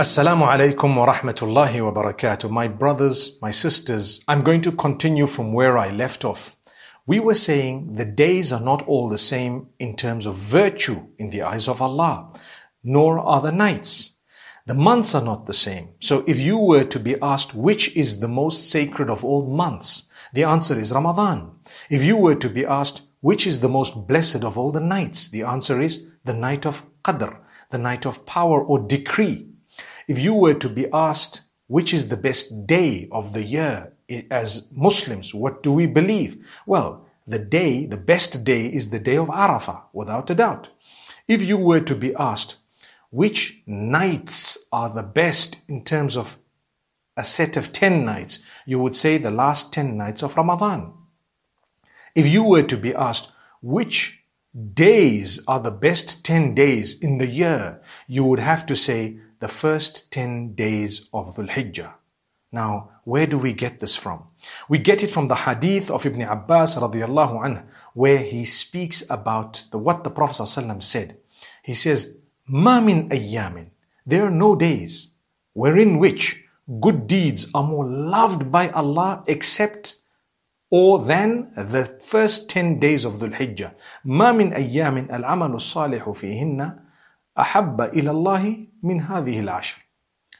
Assalamu alaikum wa rahmatullahi wa barakatuh. My brothers, my sisters, I'm going to continue from where I left off. We were saying the days are not all the same in terms of virtue in the eyes of Allah, nor are the nights. The months are not the same. So if you were to be asked which is the most sacred of all months, the answer is Ramadan. If you were to be asked which is the most blessed of all the nights, the answer is the night of Qadr, the night of power or decree. If you were to be asked which is the best day of the year as Muslims, what do we believe? Well, the best day is the day of Arafah, without a doubt. If you were to be asked which nights are the best in terms of a set of 10 nights, you would say the last 10 nights of Ramadan. If you were to be asked which days are the best 10 days in the year, you would have to say the first 10 days of Dhul Hijjah. Now, where do we get this from? We get it from the hadith of Ibn Abbas radiyallahu anhu, where he speaks about what the Prophet ﷺ said. He says, "Ma min ayyamin," there are no days wherein which good deeds are more loved by Allah except or than the first 10 days of Dhul Hijjah. "Ma min ayyamin al-amalu salihu fihinna ahabba ila Allahi min hadhihi al-ashr."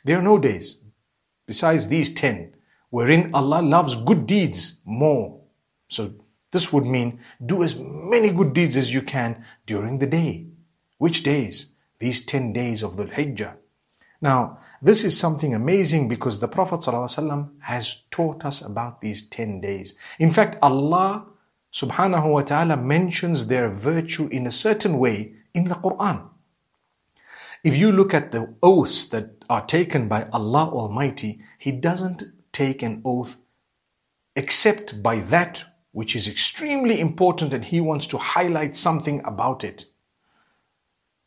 There are no days besides these 10 wherein Allah loves good deeds more. So this would mean do as many good deeds as you can during the day. Which days? These 10 days of Dhul Hijjah. Now, this is something amazing because the Prophet ﷺ has taught us about these 10 days. In fact, Allah subhanahu wa ta'ala mentions their virtue in a certain way in the Quran. If you look at the oaths that are taken by Allah Almighty, He doesn't take an oath except by that which is extremely important and He wants to highlight something about it.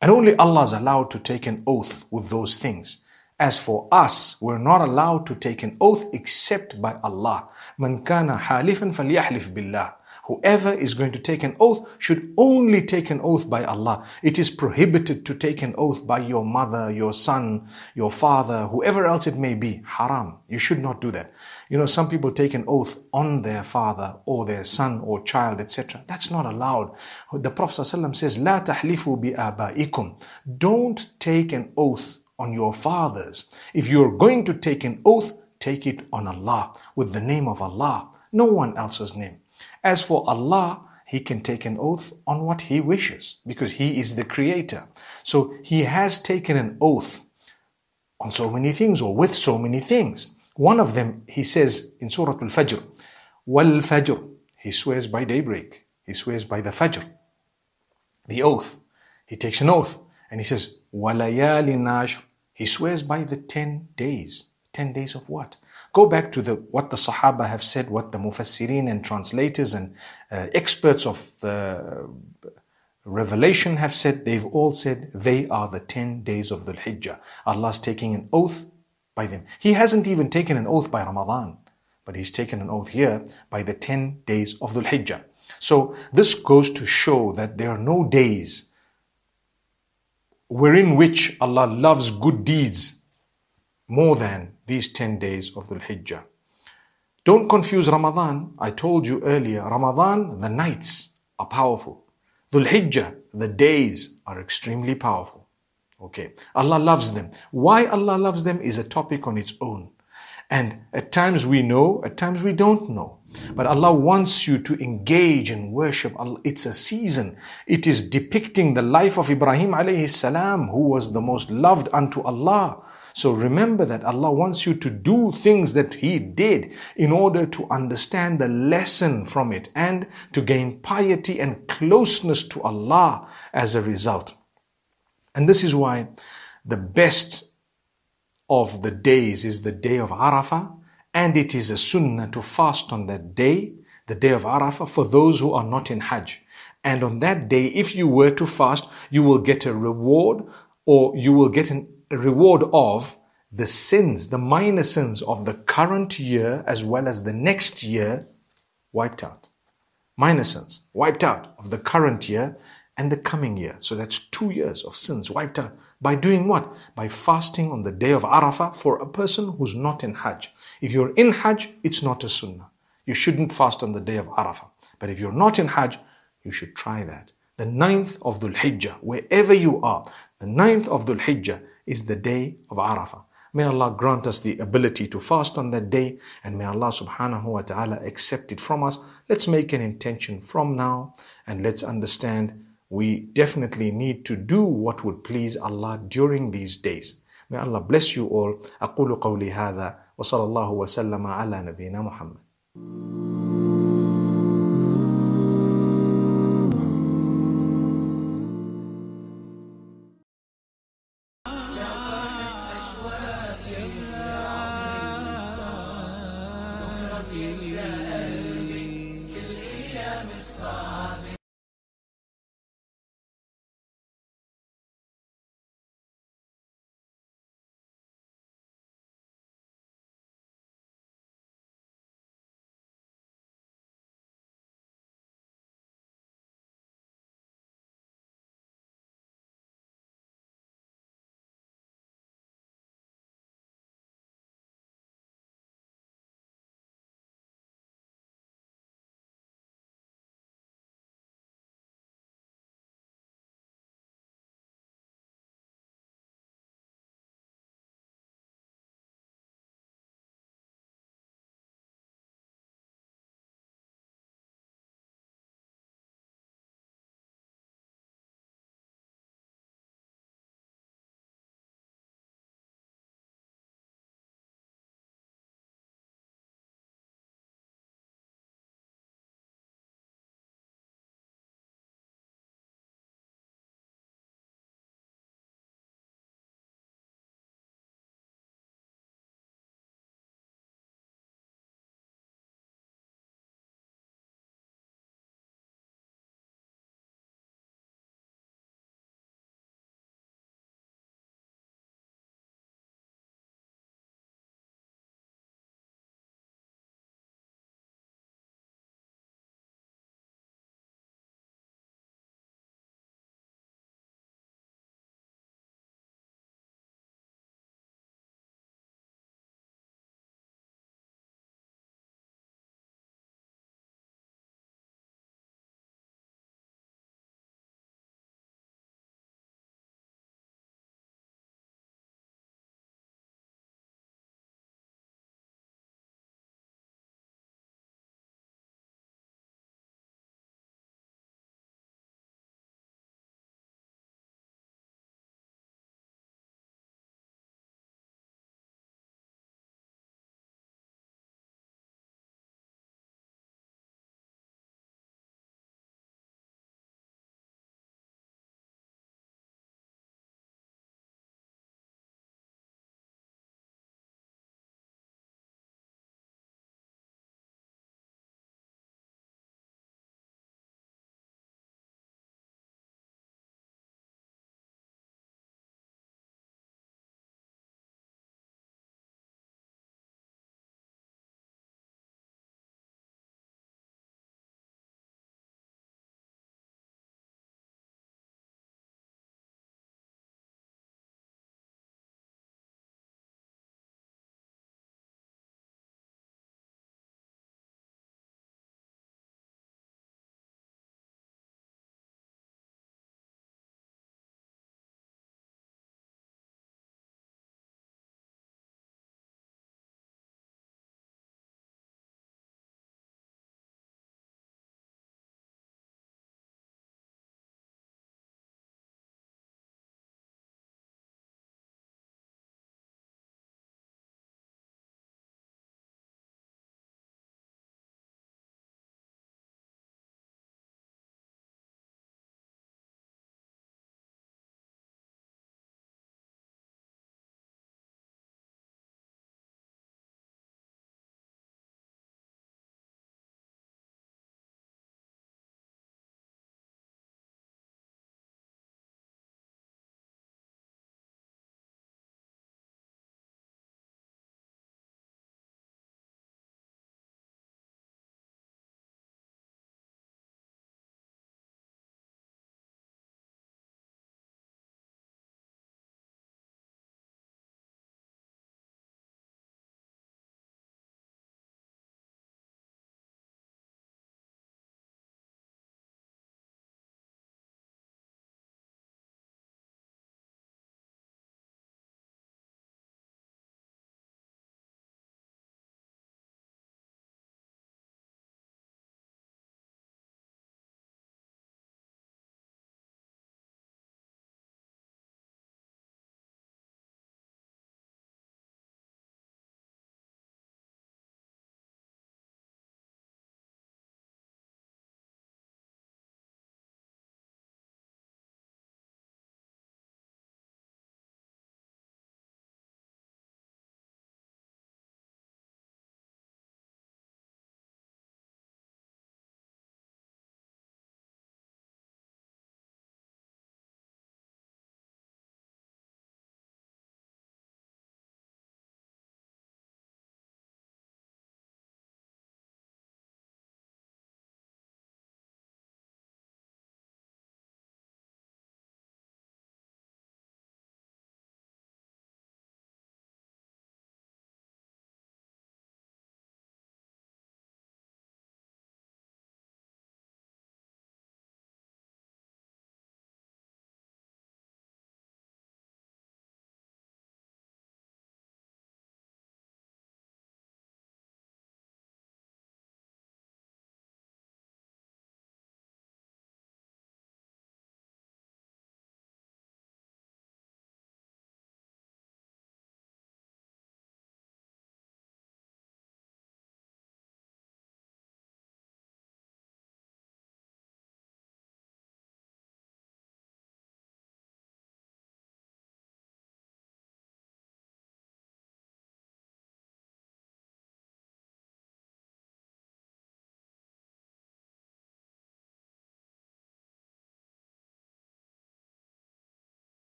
And only Allah is allowed to take an oath with those things. As for us, we're not allowed to take an oath except by Allah. "Man kana halifan falyahlif billah." Whoever is going to take an oath should only take an oath by Allah. It is prohibited to take an oath by your mother, your son, your father, whoever else it may be. Haram. You should not do that. You know, some people take an oath on their father or their son or child, etc. That's not allowed. The Prophet ﷺ says, "La tahlifu bi abaikum." Don't take an oath on your fathers. If you're going to take an oath, take it on Allah, with the name of Allah, no one else's name. As for Allah, He can take an oath on what He wishes because He is the creator. So He has taken an oath on so many things or with so many things. One of them, He says in Surah Al-Fajr, "Wal Fajr." He swears by daybreak. He swears by the Fajr. The oath. He takes an oath and He says, "Walayalin ashr." He swears by the 10 days. 10 days of what? Go back to what the Sahaba have said, what the Mufassirin and translators and experts of the revelation have said. They've all said they are the 10 days of Dhul Hijjah. Allah's taking an oath by them. He hasn't even taken an oath by Ramadan, but He's taken an oath here by the 10 days of Dhul Hijjah. So this goes to show that there are no days wherein which Allah loves good deeds more than these 10 days of Dhul Hijjah. Don't confuse Ramadan. I told you earlier, Ramadan, the nights are powerful. Dhul Hijjah, the days are extremely powerful. Okay, Allah loves them. Why Allah loves them is a topic on its own. And at times we know, at times we don't know. But Allah wants you to engage in worship. It's a season. It is depicting the life of Ibrahim alayhi salam, who was the most loved unto Allah. So remember that Allah wants you to do things that He did in order to understand the lesson from it and to gain piety and closeness to Allah as a result. And this is why the best of the days is the day of Arafah, and it is a sunnah to fast on that day, the day of Arafah, for those who are not in Hajj. And on that day, if you were to fast, you will get a reward, or you will get a reward of the sins, the minor sins of the current year as well as the next year wiped out. Minor sins wiped out of the current year and the coming year. So that's 2 years of sins wiped out. By doing what? By fasting on the day of Arafah for a person who's not in Hajj. If you're in Hajj, it's not a sunnah. You shouldn't fast on the day of Arafah. But if you're not in Hajj, you should try that. The 9th of Dhul Hijjah, wherever you are, the 9th of Dhul Hijjah is the day of Arafah. May Allah grant us the ability to fast on that day, and may Allah subhanahu wa ta'ala accept it from us. Let's make an intention from now, and let's understand we definitely need to do what would please Allah during these days. May Allah bless you all. أقول قولي هذا وصلى الله وسلم على نبينا محمد.